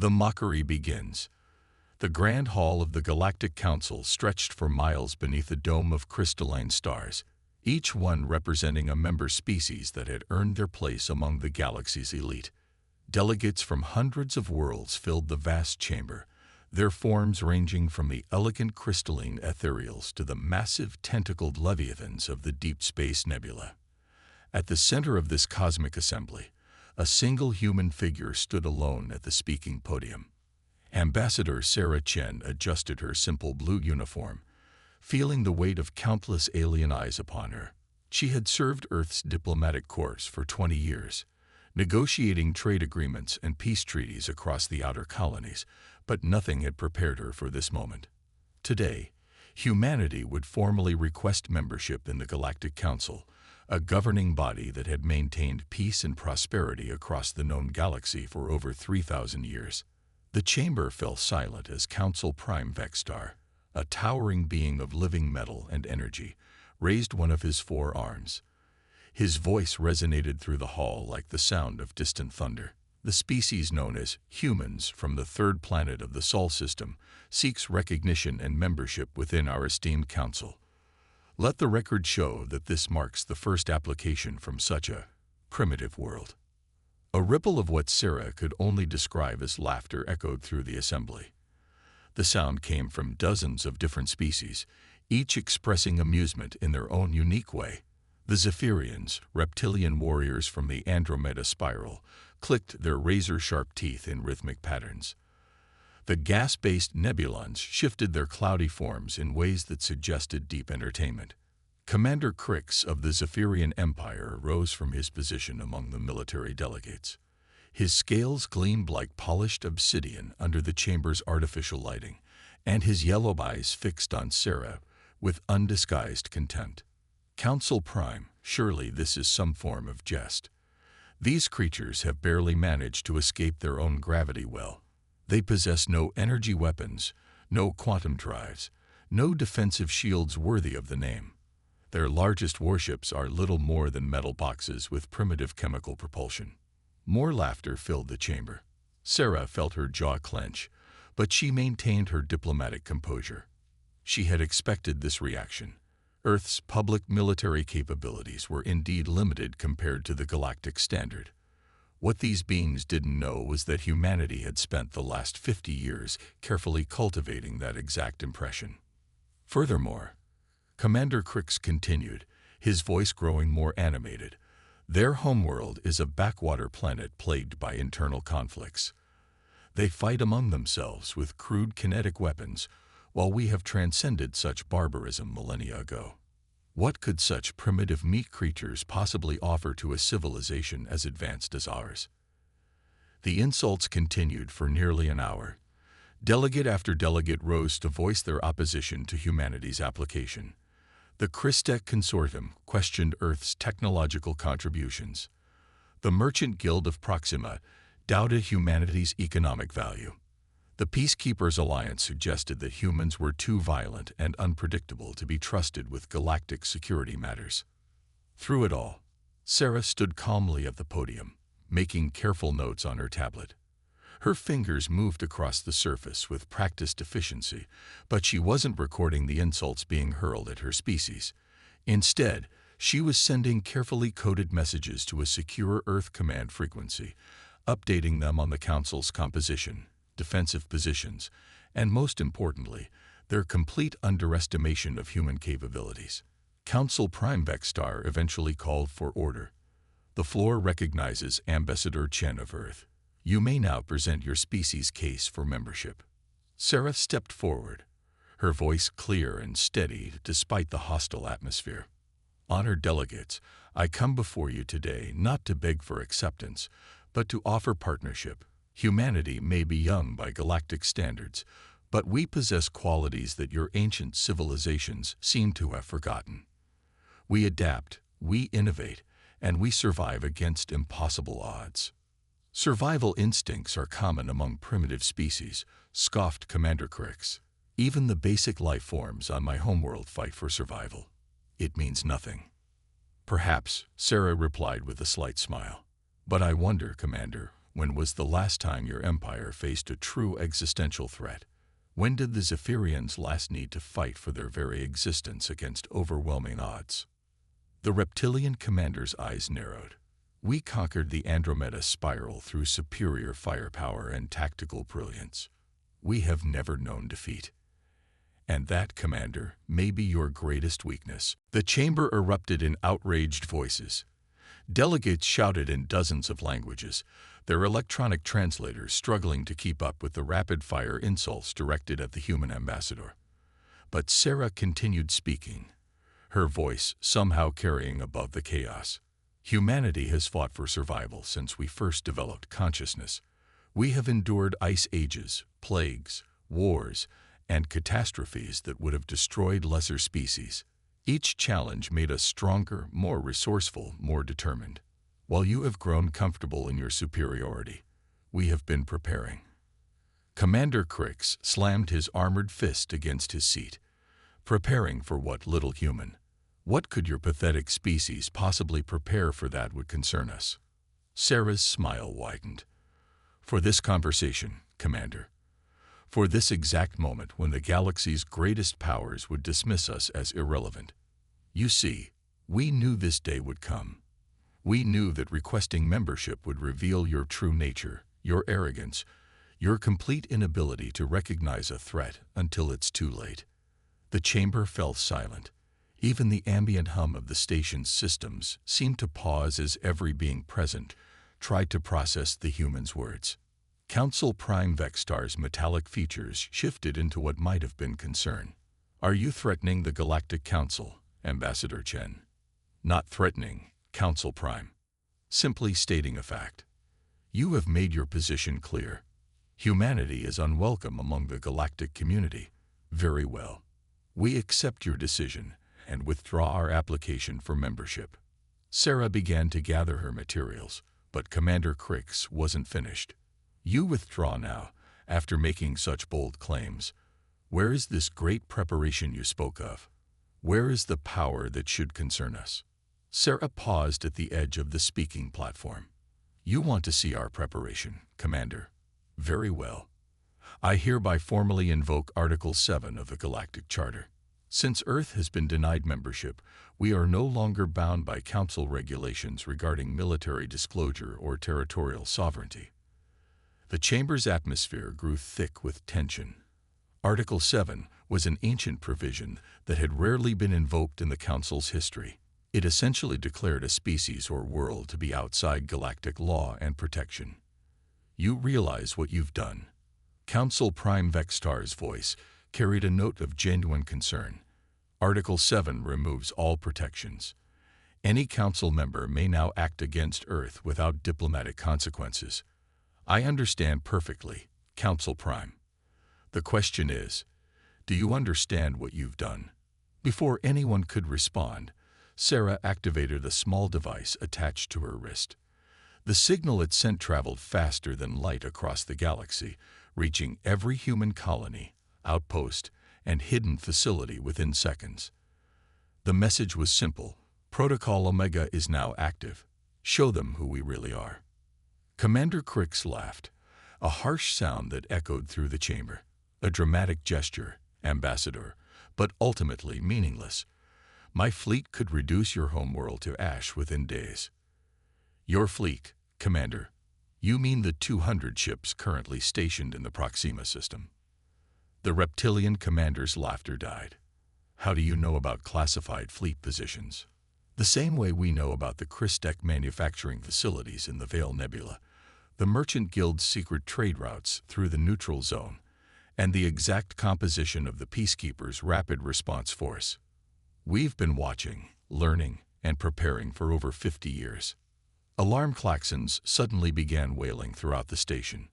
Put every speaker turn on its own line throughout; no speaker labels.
The mockery begins. The grand hall of the Galactic Council stretched for miles beneath a dome of crystalline stars, each one representing a member species that had earned their place among the galaxy's elite. Delegates from hundreds of worlds filled the vast chamber, their forms ranging from the elegant crystalline ethereals to the massive tentacled leviathans of the deep space nebula. At the center of this cosmic assembly, a single human figure stood alone at the speaking podium. Ambassador Sarah Chen adjusted her simple blue uniform, feeling the weight of countless alien eyes upon her. She had served Earth's diplomatic corps for 20 years, negotiating trade agreements and peace treaties across the outer colonies, but nothing had prepared her for this moment. Today, humanity would formally request membership in the Galactic Council, a governing body that had maintained peace and prosperity across the known galaxy for over 3,000 years. The chamber fell silent as Council Prime Vexstar, a towering being of living metal and energy, raised one of his 4 arms. His voice resonated through the hall like the sound of distant thunder. The species known as humans from the 3rd planet of the Sol system seeks recognition and membership within our esteemed council. Let the record show that this marks the first application from such a primitive world. A ripple of what Sarah could only describe as laughter echoed through the assembly. The sound came from dozens of different species, each expressing amusement in their own unique way. The Zephyrians, reptilian warriors from the Andromeda spiral, clicked their razor-sharp teeth in rhythmic patterns. The gas-based Nebulons shifted their cloudy forms in ways that suggested deep entertainment. Commander Crix of the Zephyrian Empire rose from his position among the military delegates. His scales gleamed like polished obsidian under the chamber's artificial lighting, and his yellow eyes fixed on Sarah with undisguised contempt. Council Prime, surely this is some form of jest. These creatures have barely managed to escape their own gravity well. They possess no energy weapons, no quantum drives, no defensive shields worthy of the name. Their largest warships are little more than metal boxes with primitive chemical propulsion. More laughter filled the chamber. Sarah felt her jaw clench, but she maintained her diplomatic composure. She had expected this reaction. Earth's public military capabilities were indeed limited compared to the galactic standard. What these beings didn't know was that humanity had spent the last 50 years carefully cultivating that exact impression. Furthermore, Commander Crix continued, his voice growing more animated, their homeworld is a backwater planet plagued by internal conflicts. They fight among themselves with crude kinetic weapons, while we have transcended such barbarism millennia ago. What could such primitive meat creatures possibly offer to a civilization as advanced as ours? The insults continued for nearly an hour. Delegate after delegate rose to voice their opposition to humanity's application. The Christech Consortium questioned Earth's technological contributions. The Merchant Guild of Proxima doubted humanity's economic value. The Peacekeepers Alliance suggested that humans were too violent and unpredictable to be trusted with galactic security matters. Through it all, Sarah stood calmly at the podium, making careful notes on her tablet. Her fingers moved across the surface with practiced efficiency, but she wasn't recording the insults being hurled at her species. Instead, she was sending carefully coded messages to a secure Earth command frequency, updating them on the Council's composition, defensive positions, and most importantly, their complete underestimation of human capabilities. Council Prime Vexstar eventually called for order. The floor recognizes Ambassador Chen of Earth. You may now present your species' case for membership. Sarah stepped forward, her voice clear and steady despite the hostile atmosphere. Honored delegates, I come before you today not to beg for acceptance, but to offer partnership. Humanity may be young by galactic standards, but we possess qualities that your ancient civilizations seem to have forgotten. We adapt, we innovate, and we survive against impossible odds. Survival instincts are common among primitive species, scoffed Commander Crix. Even the basic life forms on my homeworld fight for survival. It means nothing. Perhaps, Sarah replied with a slight smile. But I wonder, Commander, When was the last time your empire faced a true existential threat? When did the Zephyrians last need to fight for their very existence against overwhelming odds? The reptilian commander's eyes narrowed. We conquered the Andromeda spiral through superior firepower and tactical brilliance. We have never known defeat. And that, Commander, may be your greatest weakness. The chamber erupted in outraged voices. Delegates shouted in dozens of languages, their electronic translators struggling to keep up with the rapid-fire insults directed at the human ambassador. But Sarah continued speaking, her voice somehow carrying above the chaos. Humanity has fought for survival since we first developed consciousness. We have endured ice ages, plagues, wars, and catastrophes that would have destroyed lesser species. Each challenge made us stronger, more resourceful, more determined. While you have grown comfortable in your superiority, we have been preparing. Commander Crix slammed his armored fist against his seat. Preparing for what, little human? What could your pathetic species possibly prepare for that would concern us? Sarah's smile widened. For this conversation, Commander. For this exact moment when the galaxy's greatest powers would dismiss us as irrelevant. You see, we knew this day would come. We knew that requesting membership would reveal your true nature, your arrogance, your complete inability to recognize a threat until it's too late. The chamber fell silent. Even the ambient hum of the station's systems seemed to pause as every being present tried to process the human's words. Council Prime Vextar's metallic features shifted into what might have been concern. Are you threatening the Galactic Council, Ambassador Chen? Not threatening, Council Prime. Simply stating a fact. You have made your position clear. Humanity is unwelcome among the galactic community. Very well. We accept your decision and withdraw our application for membership. Sarah began to gather her materials, but Commander Crix wasn't finished. You withdraw now, after making such bold claims. Where is this great preparation you spoke of? Where is the power that should concern us? Sarah paused at the edge of the speaking platform. You want to see our preparation, Commander? Very well. I hereby formally invoke Article 7 of the Galactic Charter. Since Earth has been denied membership, we are no longer bound by Council regulations regarding military disclosure or territorial sovereignty. The chamber's atmosphere grew thick with tension. Article 7 was an ancient provision that had rarely been invoked in the Council's history. It essentially declared a species or world to be outside galactic law and protection. You realize what you've done. Council Prime Vextar's voice carried a note of genuine concern. Article 7 removes all protections. Any council member may now act against Earth without diplomatic consequences. I understand perfectly, Council Prime. The question is, do you understand what you've done? Before anyone could respond, Sarah activated a small device attached to her wrist. The signal it sent traveled faster than light across the galaxy, reaching every human colony, outpost, and hidden facility within seconds. The message was simple. Protocol Omega is now active. Show them who we really are. Commander Crix laughed, a harsh sound that echoed through the chamber. A dramatic gesture, Ambassador, but ultimately meaningless. My fleet could reduce your homeworld to ash within days. Your fleet, Commander. You mean the 200 ships currently stationed in the Proxima system. The reptilian commander's laughter died. How do you know about classified fleet positions? The same way we know about the Christek manufacturing facilities in the Veil Nebula, the Merchant Guild's secret trade routes through the neutral zone, and the exact composition of the Peacekeepers' Rapid Response Force. We've been watching, learning, and preparing for over 50 years. Alarm klaxons suddenly began wailing throughout the station.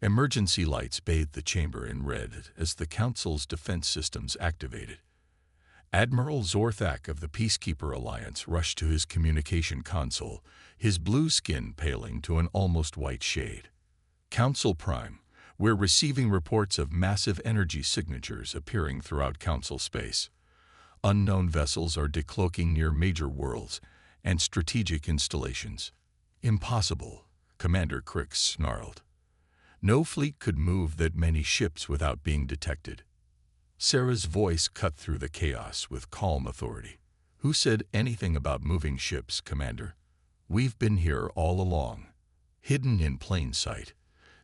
Emergency lights bathed the chamber in red as the Council's defense systems activated. Admiral Zorthak of the Peacekeeper Alliance rushed to his communication console, his blue skin paling to an almost white shade. Council Prime, we're receiving reports of massive energy signatures appearing throughout Council space. Unknown vessels are decloaking near major worlds and strategic installations. Impossible, Commander Crix snarled. No fleet could move that many ships without being detected. Sarah's voice cut through the chaos with calm authority. Who said anything about moving ships, Commander? We've been here all along, hidden in plain sight,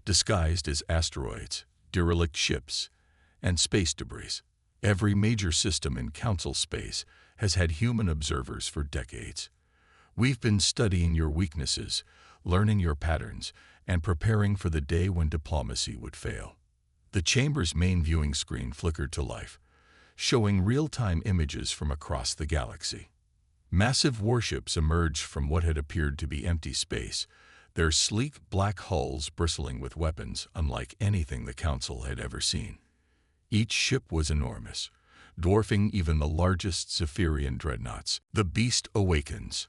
disguised as asteroids, derelict ships, and space debris. Every major system in Council space has had human observers for decades. We've been studying your weaknesses, learning your patterns, and preparing for the day when diplomacy would fail. The chamber's main viewing screen flickered to life, showing real-time images from across the galaxy. Massive warships emerged from what had appeared to be empty space, their sleek black hulls bristling with weapons unlike anything the Council had ever seen. Each ship was enormous, dwarfing even the largest Zephyrian dreadnoughts. The Beast Awakens.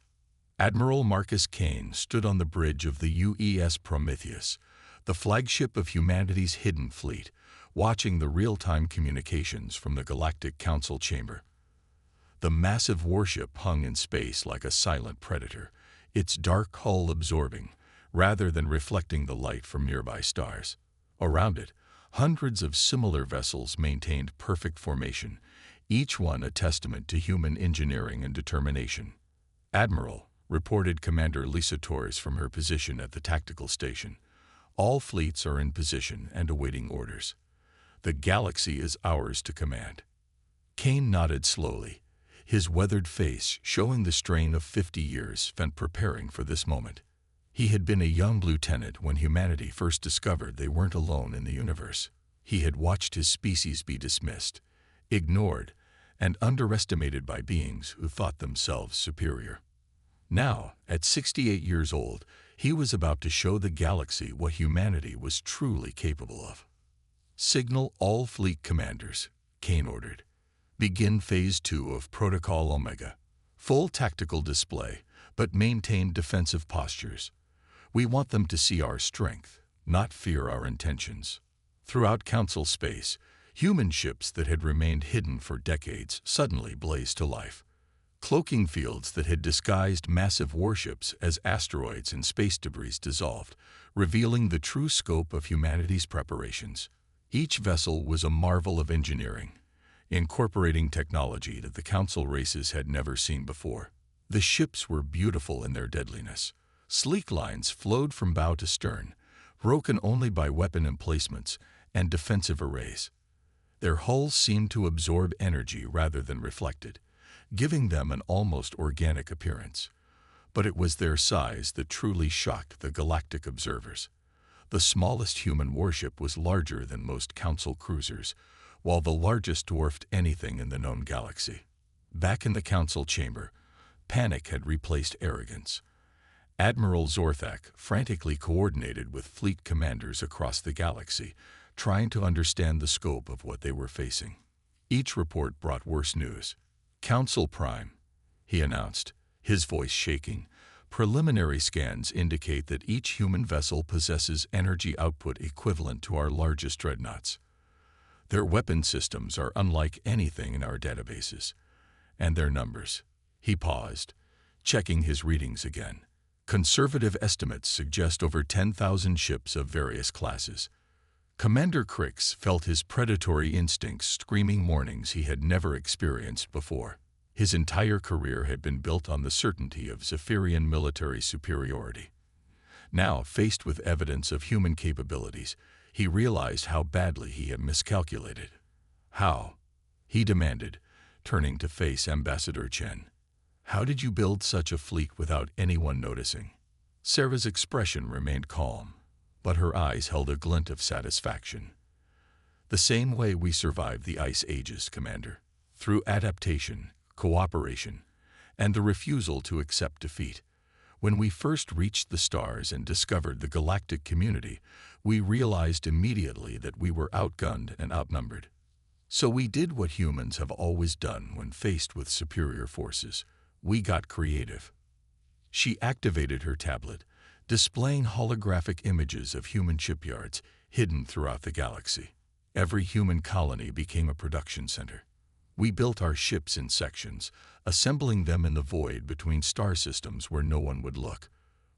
Admiral Marcus Kane stood on the bridge of the UES Prometheus, the flagship of humanity's hidden fleet, watching the real-time communications from the Galactic Council chamber. The massive warship hung in space like a silent predator, its dark hull absorbing, rather than reflecting the light from nearby stars. Around it, hundreds of similar vessels maintained perfect formation, each one a testament to human engineering and determination. Admiral, reported Commander Lisa Torres from her position at the tactical station. All fleets are in position and awaiting orders. The galaxy is ours to command. Kane nodded slowly, his weathered face showing the strain of 50 years spent preparing for this moment. He had been a young lieutenant when humanity first discovered they weren't alone in the universe. He had watched his species be dismissed, ignored, and underestimated by beings who thought themselves superior. Now, at 68 years old, he was about to show the galaxy what humanity was truly capable of. Signal all fleet commanders, Kane ordered. Begin Phase 2 of Protocol Omega. Full tactical display, but maintain defensive postures. We want them to see our strength, not fear our intentions. Throughout Council space, human ships that had remained hidden for decades suddenly blazed to life. Cloaking fields that had disguised massive warships as asteroids and space debris dissolved, revealing the true scope of humanity's preparations. Each vessel was a marvel of engineering, incorporating technology that the Council races had never seen before. The ships were beautiful in their deadliness. Sleek lines flowed from bow to stern, broken only by weapon emplacements and defensive arrays. Their hulls seemed to absorb energy rather than reflect it, giving them an almost organic appearance. But it was their size that truly shocked the galactic observers. The smallest human warship was larger than most Council cruisers, while the largest dwarfed anything in the known galaxy. Back in the Council chamber, panic had replaced arrogance. Admiral Zorthak frantically coordinated with fleet commanders across the galaxy, trying to understand the scope of what they were facing. Each report brought worse news. Council Prime, he announced, his voice shaking. Preliminary scans indicate that each human vessel possesses energy output equivalent to our largest dreadnoughts. Their weapon systems are unlike anything in our databases. And their numbers. He paused, checking his readings again. Conservative estimates suggest over 10,000 ships of various classes. Commander Crix felt his predatory instincts screaming warnings he had never experienced before. His entire career had been built on the certainty of Zephyrian military superiority. Now, faced with evidence of human capabilities, he realized how badly he had miscalculated. How? He demanded, turning to face Ambassador Chen. How did you build such a fleet without anyone noticing? Sarah's expression remained calm, but her eyes held a glint of satisfaction. The same way we survived the Ice Ages, Commander, through adaptation, cooperation, and the refusal to accept defeat. When we first reached the stars and discovered the galactic community, we realized immediately that we were outgunned and outnumbered. So we did what humans have always done when faced with superior forces. We got creative. She activated her tablet, displaying holographic images of human shipyards hidden throughout the galaxy. Every human colony became a production center. We built our ships in sections, assembling them in the void between star systems where no one would look.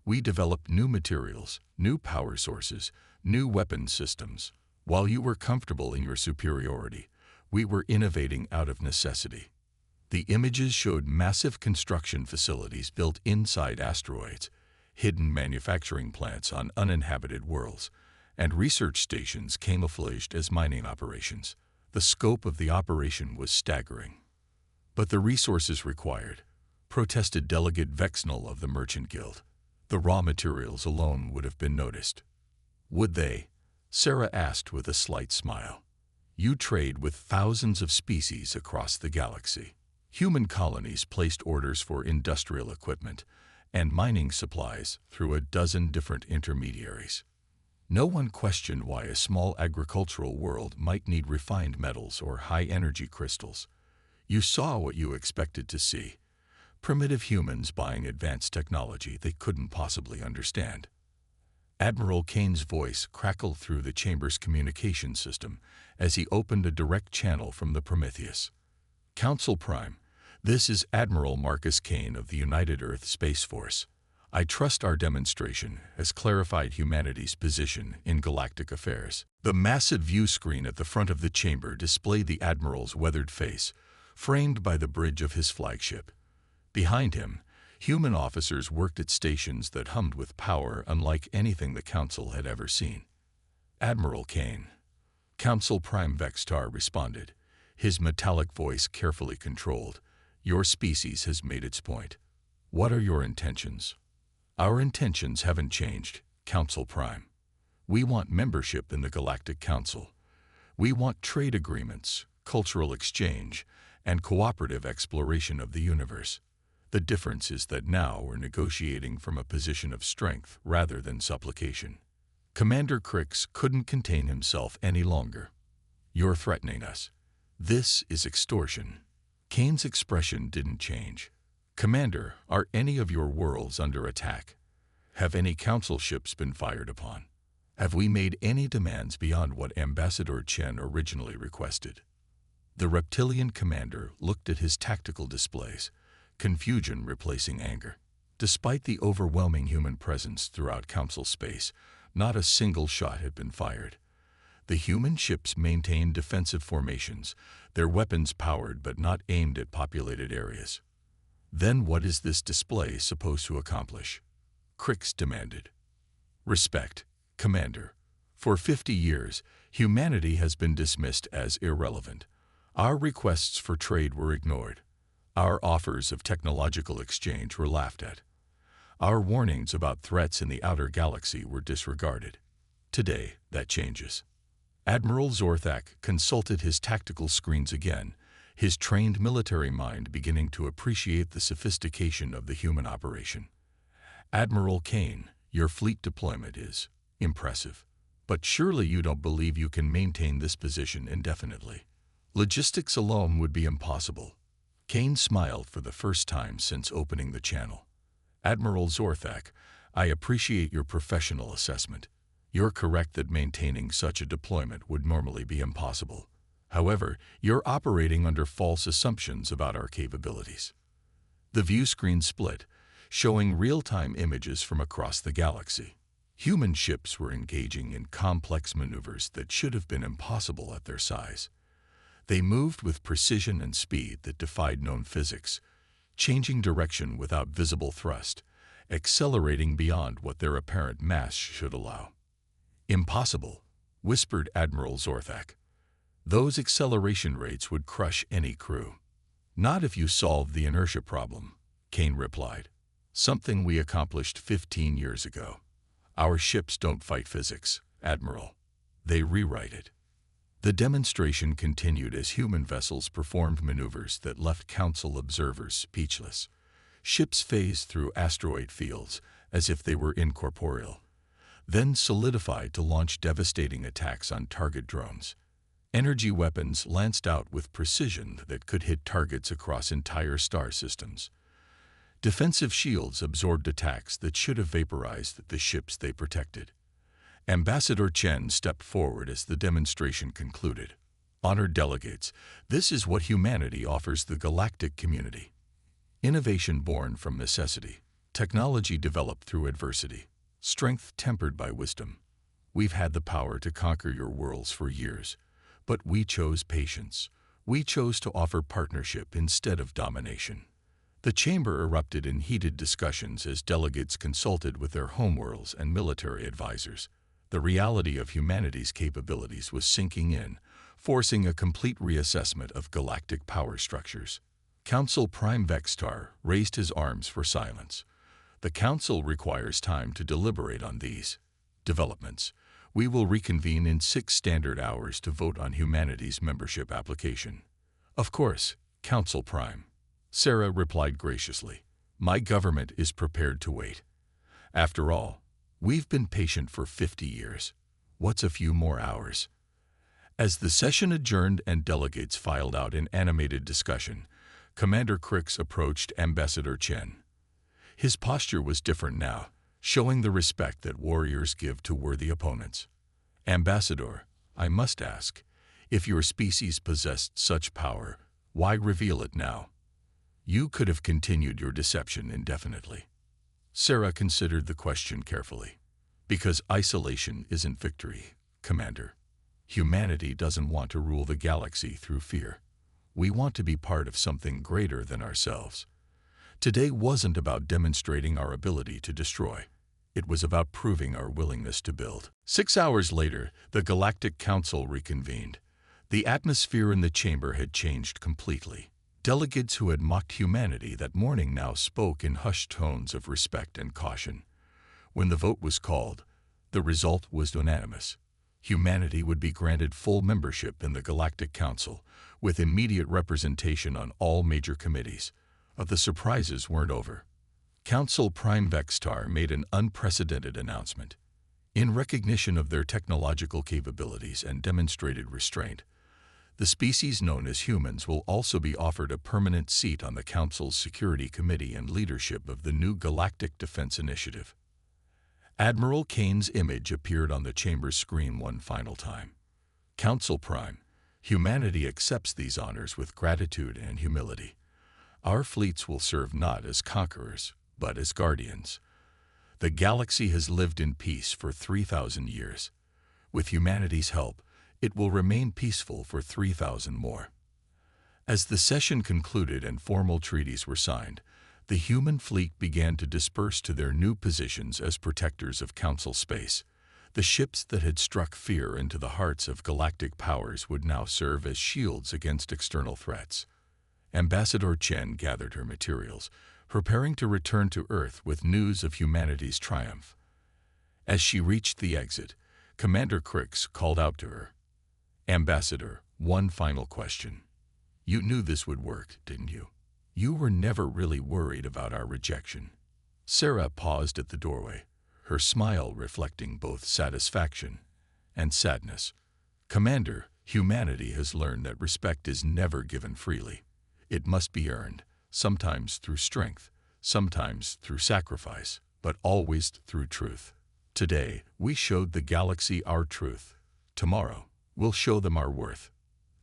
We developed new materials, new power sources, new weapon systems. While you were comfortable in your superiority, we were innovating out of necessity. The images showed massive construction facilities built inside asteroids, hidden manufacturing plants on uninhabited worlds, and research stations camouflaged as mining operations. The scope of the operation was staggering. But the resources required, protested Delegate Vexnell of the Merchant Guild. The raw materials alone would have been noticed. Would they? Sarah asked with a slight smile. You trade with thousands of species across the galaxy. Human colonies placed orders for industrial equipment and mining supplies through a dozen different intermediaries. No one questioned why a small agricultural world might need refined metals or high-energy crystals. You saw what you expected to see. Primitive humans buying advanced technology they couldn't possibly understand. Admiral Kane's voice crackled through the chamber's communication system as he opened a direct channel from the Prometheus. Council Prime, this is Admiral Marcus Kane of the United Earth Space Force. I trust our demonstration has clarified humanity's position in galactic affairs. The massive view screen at the front of the chamber displayed the Admiral's weathered face, framed by the bridge of his flagship. Behind him, human officers worked at stations that hummed with power unlike anything the Council had ever seen. Admiral Kane. Council Prime Vextar responded, his metallic voice carefully controlled. Your species has made its point. What are your intentions? Our intentions haven't changed, Council Prime. We want membership in the Galactic Council. We want trade agreements, cultural exchange, and cooperative exploration of the universe. The difference is that now we're negotiating from a position of strength rather than supplication. Commander Crix couldn't contain himself any longer. You're threatening us. This is extortion. Kane's expression didn't change. Commander, are any of your worlds under attack? Have any council ships been fired upon? Have we made any demands beyond what Ambassador Chen originally requested? The reptilian commander looked at his tactical displays, confusion replacing anger. Despite the overwhelming human presence throughout council space, not a single shot had been fired. The human ships maintained defensive formations, their weapons powered but not aimed at populated areas. Then what is this display supposed to accomplish? Crix demanded. Respect, Commander. For 50 years, humanity has been dismissed as irrelevant. Our requests for trade were ignored. Our offers of technological exchange were laughed at. Our warnings about threats in the outer galaxy were disregarded. Today, that changes. Admiral Zorthak consulted his tactical screens again, his trained military mind beginning to appreciate the sophistication of the human operation. Admiral Kane, your fleet deployment is impressive. But surely you don't believe you can maintain this position indefinitely. Logistics alone would be impossible. Kane smiled for the first time since opening the channel. Admiral Zorthak, I appreciate your professional assessment. You're correct that maintaining such a deployment would normally be impossible. However, you're operating under false assumptions about our capabilities. The view screen split, showing real-time images from across the galaxy. Human ships were engaging in complex maneuvers that should have been impossible at their size. They moved with precision and speed that defied known physics, changing direction without visible thrust, accelerating beyond what their apparent mass should allow. Impossible, whispered Admiral Zorthak. Those acceleration rates would crush any crew. Not if you solved the inertia problem, Kane replied. Something we accomplished 15 years ago. Our ships don't fight physics, Admiral. They rewrite it. The demonstration continued as human vessels performed maneuvers that left Council observers speechless. Ships phased through asteroid fields as if they were incorporeal, then solidified to launch devastating attacks on target drones. Energy weapons lanced out with precision that could hit targets across entire star systems. Defensive shields absorbed attacks that should have vaporized the ships they protected. Ambassador Chen stepped forward as the demonstration concluded. Honored delegates, this is what humanity offers the galactic community. Innovation born from necessity. Technology developed through adversity, strength tempered by wisdom. We've had the power to conquer your worlds for years, but we chose patience. We chose to offer partnership instead of domination. The chamber erupted in heated discussions as delegates consulted with their homeworlds and military advisors. The reality of humanity's capabilities was sinking in, forcing a complete reassessment of galactic power structures. Council Prime Vextar raised his arms for silence. The Council requires time to deliberate on these developments. We will reconvene in 6 standard hours to vote on humanity's membership application. Of course, Council Prime. Sarah replied graciously. My government is prepared to wait. After all, we've been patient for 50 years. What's a few more hours? As the session adjourned and delegates filed out in animated discussion, Commander Crix approached Ambassador Chen. His posture was different now, showing the respect that warriors give to worthy opponents. Ambassador, I must ask, if your species possessed such power, why reveal it now? You could have continued your deception indefinitely. Sarah considered the question carefully. Because isolation isn't victory, Commander. Humanity doesn't want to rule the galaxy through fear. We want to be part of something greater than ourselves. Today wasn't about demonstrating our ability to destroy. It was about proving our willingness to build. 6 hours later, the Galactic Council reconvened. The atmosphere in the chamber had changed completely. Delegates who had mocked humanity that morning now spoke in hushed tones of respect and caution. When the vote was called, the result was unanimous. Humanity would be granted full membership in the Galactic Council, with immediate representation on all major committees. The surprises weren't over. Council Prime Vextar made an unprecedented announcement. In recognition of their technological capabilities and demonstrated restraint, the species known as humans will also be offered a permanent seat on the Council's Security Committee and leadership of the new Galactic Defense Initiative. Admiral Kane's image appeared on the chamber's screen one final time. Council Prime, humanity accepts these honors with gratitude and humility. Our fleets will serve not as conquerors, but as guardians. The galaxy has lived in peace for 3,000 years. With humanity's help, it will remain peaceful for 3,000 more. As the session concluded and formal treaties were signed, the human fleet began to disperse to their new positions as protectors of Council space. The ships that had struck fear into the hearts of galactic powers would now serve as shields against external threats. Ambassador Chen gathered her materials, preparing to return to Earth with news of humanity's triumph. As she reached the exit, Commander Crix called out to her. Ambassador, one final question. You knew this would work, didn't you? You were never really worried about our rejection. Sarah paused at the doorway, her smile reflecting both satisfaction and sadness. Commander, humanity has learned that respect is never given freely. It must be earned, sometimes through strength, sometimes through sacrifice, but always through truth. Today, we showed the galaxy our truth. Tomorrow, we'll show them our worth.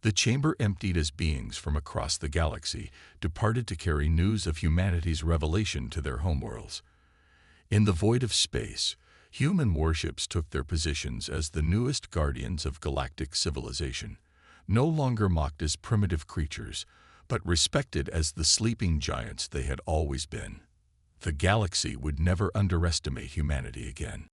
The chamber emptied as beings from across the galaxy departed to carry news of humanity's revelation to their homeworlds. In the void of space, human warships took their positions as the newest guardians of galactic civilization, no longer mocked as primitive creatures, but respected as the sleeping giants they had always been. The galaxy would never underestimate humanity again.